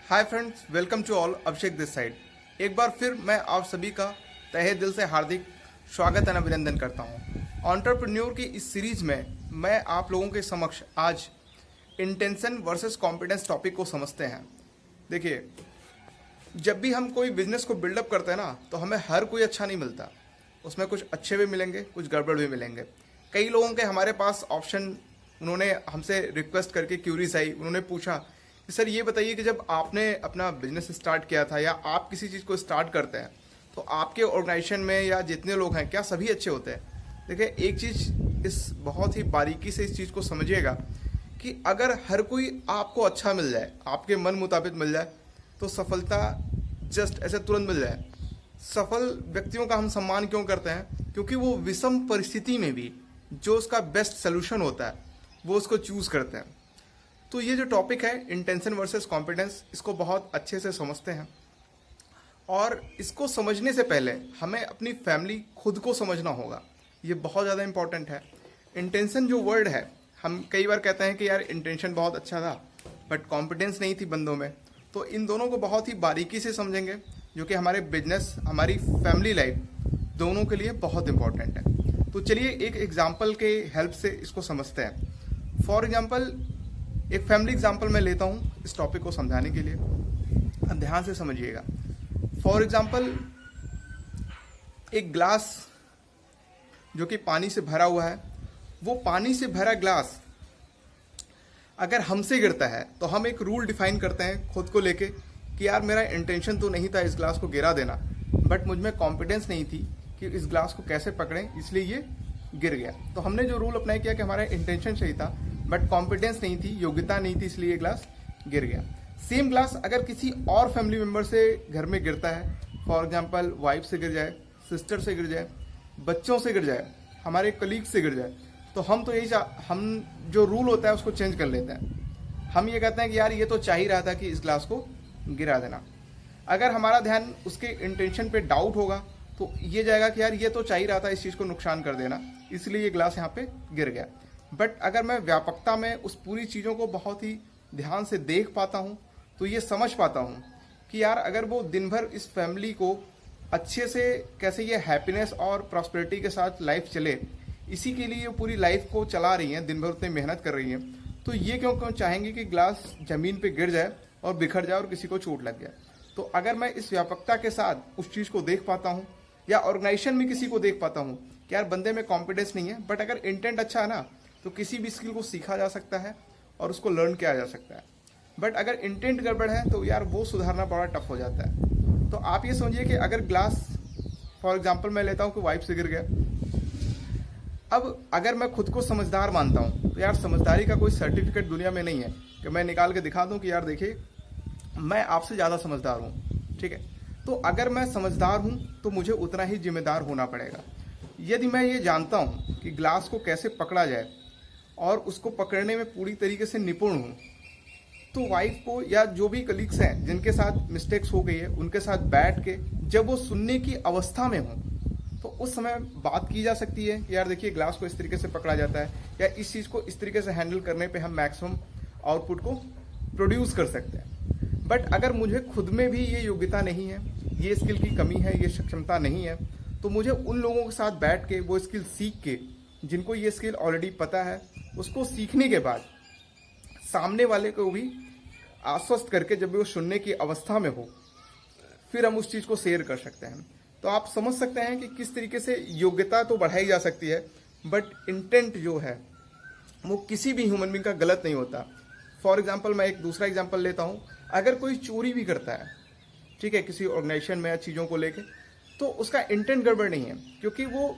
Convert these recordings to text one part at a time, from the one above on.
Hi friends, welcome to all. Abhishek this side. एक बार फिर मैं आप सभी का तहे दिल से हार्दिक स्वागत एंड अभिनंदन करता हूं। एंटरप्रेन्योर की इस सीरीज में मैं आप लोगों के समक्ष आज इंटेंशन वर्सेस कॉन्फिडेंस टॉपिक को समझते हैं। देखिए, जब भी हम कोई बिजनेस को बिल्डअप करते हैं ना, तो हमें हर कोई अच्छा नहीं मिलता। उसमें कुछ अच्छे भी मिलेंगे, कुछ गड़बड़ भी मिलेंगे। कई लोगों के हमारे पास ऑप्शन, उन्होंने हमसे रिक्वेस्ट करके क्यूरीज आई, उन्होंने पूछा कि सर ये बताइए कि जब आपने अपना बिजनेस स्टार्ट किया था या आप किसी चीज़ को स्टार्ट करते हैं तो आपके ऑर्गेनाइजेशन में या जितने लोग हैं क्या सभी अच्छे होते हैं। देखिए, एक चीज़ इस बहुत ही बारीकी से इस चीज़ को समझिएगा कि अगर हर कोई आपको अच्छा मिल जाए, आपके मन मुताबिक मिल जाए, तो सफलता जस्ट ऐसे तुरंत मिल जाए। सफल व्यक्तियों का हम सम्मान क्यों करते हैं? क्योंकि वो विषम परिस्थिति में भी जो उसका बेस्ट सोल्यूशन होता है वो उसको चूज़ करते हैं। तो ये जो टॉपिक है इंटेंशन वर्सेस कॉन्फिडेंस, इसको बहुत अच्छे से समझते हैं। और इसको समझने से पहले हमें अपनी फैमिली खुद को समझना होगा। ये बहुत ज़्यादा इंपॉर्टेंट है। इंटेंशन जो वर्ड है, हम कई बार कहते हैं कि यार इंटेंशन बहुत अच्छा था बट कॉन्फिडेंस नहीं थी बंदों में। तो इन दोनों को बहुत ही बारीकी से समझेंगे, जो कि हमारे बिजनेस, हमारी फैमिली लाइफ दोनों के लिए बहुत इंपॉर्टेंट है। तो चलिए एक एग्जाम्पल के हेल्प से इसको समझते हैं। फॉर एग्जाम्पल, एक फैमिली एग्जाम्पल मैं लेता हूँ इस टॉपिक को समझाने के लिए। अब ध्यान से समझिएगा। फॉर एग्जाम्पल, एक ग्लास जो कि पानी से भरा हुआ है, वो पानी से भरा ग्लास अगर हमसे गिरता है तो हम एक रूल डिफाइन करते हैं खुद को लेके कि यार मेरा इंटेंशन तो नहीं था इस ग्लास को गिरा देना, बट मुझ में कॉन्फिडेंस नहीं थी कि इस ग्लास को कैसे पकड़ें, इसलिए ये गिर गया। तो हमने जो रूल अप्लाई किया कि हमारा इंटेंशन सही था बट कॉन्फिडेंस नहीं थी, योग्यता नहीं थी, इसलिए ये ग्लास गिर गया। सेम ग्लास अगर किसी और फैमिली मेंबर से घर में गिरता है, फॉर एग्जांपल वाइफ से गिर जाए, सिस्टर से गिर जाए, बच्चों से गिर जाए, हमारे कलीग से गिर जाए, तो हम तो हम जो रूल होता है उसको चेंज कर लेते हैं। हम ये कहते हैं कि यार ये तो चाह ही रहा था कि इस ग्लास को गिरा देना। अगर हमारा ध्यान उसके इंटेंशन पे डाउट होगा तो ये जाएगा कि यार ये तो चाह ही रहा था इस चीज़ को नुकसान कर देना, इसलिए ये ग्लास यहाँ पे गिर गया। बट अगर मैं व्यापकता में उस पूरी चीज़ों को बहुत ही ध्यान से देख पाता हूँ तो ये समझ पाता हूँ कि यार अगर वो दिन भर इस फैमिली को अच्छे से कैसे ये हैप्पीनेस और प्रॉस्पेरिटी के साथ लाइफ चले, इसी के लिए पूरी लाइफ को चला रही हैं, दिन भर उतनी मेहनत कर रही हैं, तो ये क्यों चाहेंगे कि ग्लास ज़मीन पे गिर जाए और बिखर जाए और किसी को चोट लग जाए। तो अगर मैं इस व्यापकता के साथ उस चीज़ को देख पाता हूँ या ऑर्गेनाइजेशन में किसी को देख पाता हूँ कि यार बंदे में कॉन्फिडेंस नहीं है बट अगर इंटेंट अच्छा है ना, तो किसी भी स्किल को सीखा जा सकता है और उसको लर्न किया जा सकता है। बट अगर इंटेंट गड़बड़ है तो यार वो सुधारना बड़ा टफ हो जाता है। तो आप ये समझिए कि अगर ग्लास, फॉर एग्जांपल मैं लेता हूँ कि वाइफ से गिर गया, अब अगर मैं खुद को समझदार मानता हूँ तो यार समझदारी का कोई सर्टिफिकेट दुनिया में नहीं है कि मैं निकाल के दिखा दूँ कि यार देखिए मैं आपसे ज़्यादा समझदार हूँ, ठीक है। तो अगर मैं समझदार हूँ तो मुझे उतना ही जिम्मेदार होना पड़ेगा। यदि मैं ये जानता हूँ कि ग्लास को कैसे पकड़ा जाए और उसको पकड़ने में पूरी तरीके से निपुण हूँ, तो वाइफ को या जो भी कलीग्स हैं जिनके साथ मिस्टेक्स हो गई है उनके साथ बैठ के जब वो सुनने की अवस्था में हों तो उस समय बात की जा सकती है कि यार देखिए ग्लास को इस तरीके से पकड़ा जाता है या इस चीज़ को इस तरीके से हैंडल करने पे हम मैक्सिमम आउटपुट को प्रोड्यूस कर सकते हैं। बट अगर मुझे खुद में भी ये योग्यता नहीं है, ये स्किल की कमी है, ये सक्षमता नहीं है, तो मुझे उन लोगों के साथ बैठ के वो स्किल सीख के, जिनको ये स्किल ऑलरेडी पता है, उसको सीखने के बाद सामने वाले को भी आश्वस्त करके जब वो सुनने की अवस्था में हो, फिर हम उस चीज़ को शेयर कर सकते हैं। तो आप समझ सकते हैं कि किस तरीके से योग्यता तो बढ़ाई जा सकती है बट इंटेंट जो है वो किसी भी ह्यूमन बीइंग का गलत नहीं होता। फॉर एग्जाम्पल, मैं एक दूसरा एग्जाम्पल लेता हूँ। अगर कोई चोरी भी करता है, ठीक है, किसी ऑर्गेनाइजेशन में या चीज़ों को लेके, तो उसका इंटेंट गड़बड़ नहीं है, क्योंकि वो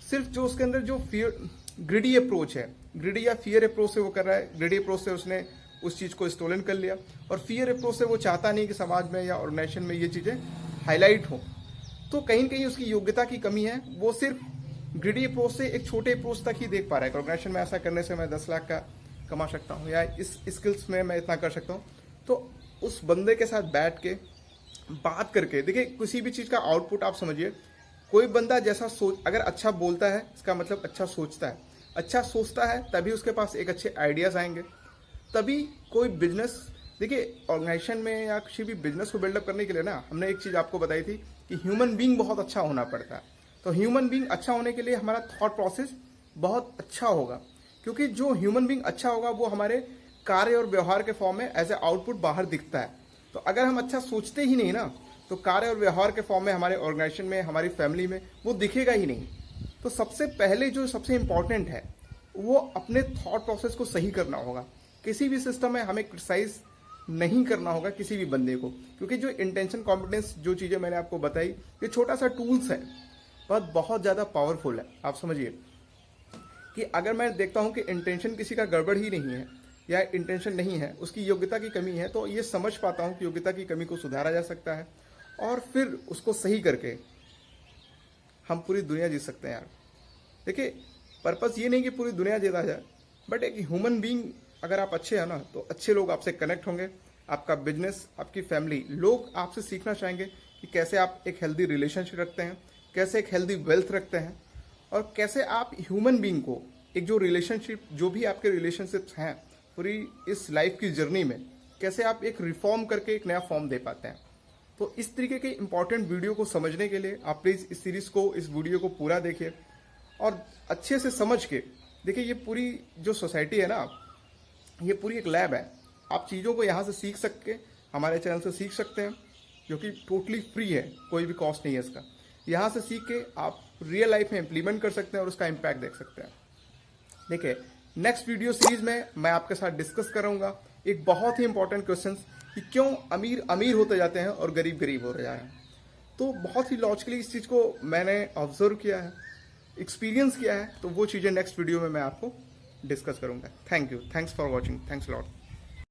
सिर्फ जो उसके अंदर जो फियर, ग्रिडी अप्रोच है, ग्रिडी या फियर अप्रोच से वो कर रहा है। ग्रिडी अप्रोच से उसने उस चीज़ को स्टोलन कर लिया और फियर अप्रोच से वो चाहता नहीं कि समाज में या ऑर्गेनाइजेशन में ये चीज़ें हाईलाइट हो। तो कहीं ना कहीं उसकी योग्यता की कमी है। वो सिर्फ ग्रिडी अप्रोच से एक छोटे अप्रोच तक ही देख पा रहा है कि ऑर्गेनाइजेशन में ऐसा करने से मैं 10 लाख का कमा सकता हूँ या इस स्किल्स में मैं इतना कर सकता हूँ। तो उस बंदे के साथ बैठ के बात करके देखिए, किसी भी चीज़ का आउटपुट आप समझिए। कोई बंदा जैसा सोच, अगर अच्छा बोलता है इसका मतलब अच्छा सोचता है, अच्छा सोचता है तभी उसके पास एक अच्छे आइडियाज़ आएंगे, तभी कोई बिजनेस देखिए ऑर्गेनाइजेशन में या किसी भी बिजनेस को बिल्डअप करने के लिए ना हमने एक चीज़ आपको बताई थी कि ह्यूमन बीइंग बहुत अच्छा होना पड़ता है। तो ह्यूमन बीइंग अच्छा होने के लिए हमारा थॉट प्रोसेस बहुत अच्छा होगा, क्योंकि जो ह्यूमन बीइंग अच्छा होगा वो हमारे कार्य और व्यवहार के फॉर्म में एज ए आउटपुट बाहर दिखता है। तो अगर हम अच्छा सोचते ही नहीं ना, तो कार्य और व्यवहार के फॉर्म में हमारे ऑर्गेनाइजेशन में, हमारी फैमिली में वो दिखेगा ही नहीं। तो सबसे पहले जो सबसे इंपॉर्टेंट है वो अपने थॉट प्रोसेस को सही करना होगा। किसी भी सिस्टम में हमें क्रिटिसाइज नहीं करना होगा किसी भी बंदे को, क्योंकि जो इंटेंशन कॉम्पिटेंस जो चीज़ें मैंने आपको बताई, ये छोटा सा टूल्स है पर बहुत ज़्यादा पावरफुल है। आप समझिए कि अगर मैं देखता हूं कि इंटेंशन किसी का गड़बड़ ही नहीं है या इंटेंशन नहीं है, उसकी योग्यता की कमी है, तो ये समझ पाता हूं कि योग्यता की कमी को सुधारा जा सकता है और फिर उसको सही करके हम पूरी दुनिया जीत सकते हैं यार। देखिए पर्पस ये नहीं कि पूरी दुनिया जीता जाए, बट एक ह्यूमन बीइंग अगर आप अच्छे हैं ना, तो अच्छे लोग आपसे कनेक्ट होंगे, आपका बिजनेस, आपकी फैमिली, लोग आपसे सीखना चाहेंगे कि कैसे आप एक हेल्दी रिलेशनशिप रखते हैं, कैसे एक हेल्दी वेल्थ रखते हैं, और कैसे आप ह्यूमन बीइंग को एक जो रिलेशनशिप, जो भी आपके रिलेशनशिप्स हैं पूरी इस लाइफ की जर्नी में, कैसे आप एक रिफॉर्म करके एक नया फॉर्म दे पाते हैं। तो इस तरीके के इंपॉर्टेंट वीडियो को समझने के लिए आप प्लीज़ इस सीरीज़ को, इस वीडियो को पूरा देखिए और अच्छे से समझ के देखिए। ये पूरी जो सोसाइटी है ना, ये पूरी एक लैब है। आप चीज़ों को यहाँ से सीख सकते, हमारे चैनल से सीख सकते हैं, जो कि टोटली फ्री है, कोई भी कॉस्ट नहीं है इसका। यहाँ से सीख के आप रियल लाइफ में इम्प्लीमेंट कर सकते हैं और उसका इम्पैक्ट देख सकते हैं। देखिए नेक्स्ट वीडियो सीरीज में मैं आपके साथ डिस्कस करूंगा एक बहुत ही इंपॉर्टेंट क्वेश्चन कि क्यों अमीर अमीर होते जाते हैं और गरीब गरीब होते जा रहे हैं। तो बहुत ही लॉजिकली इस चीज़ को मैंने ऑब्जर्व किया है, एक्सपीरियंस किया है, तो वो चीज़ें नेक्स्ट वीडियो में मैं आपको डिस्कस करूंगा। Thank you, thanks for watching, thanks lot.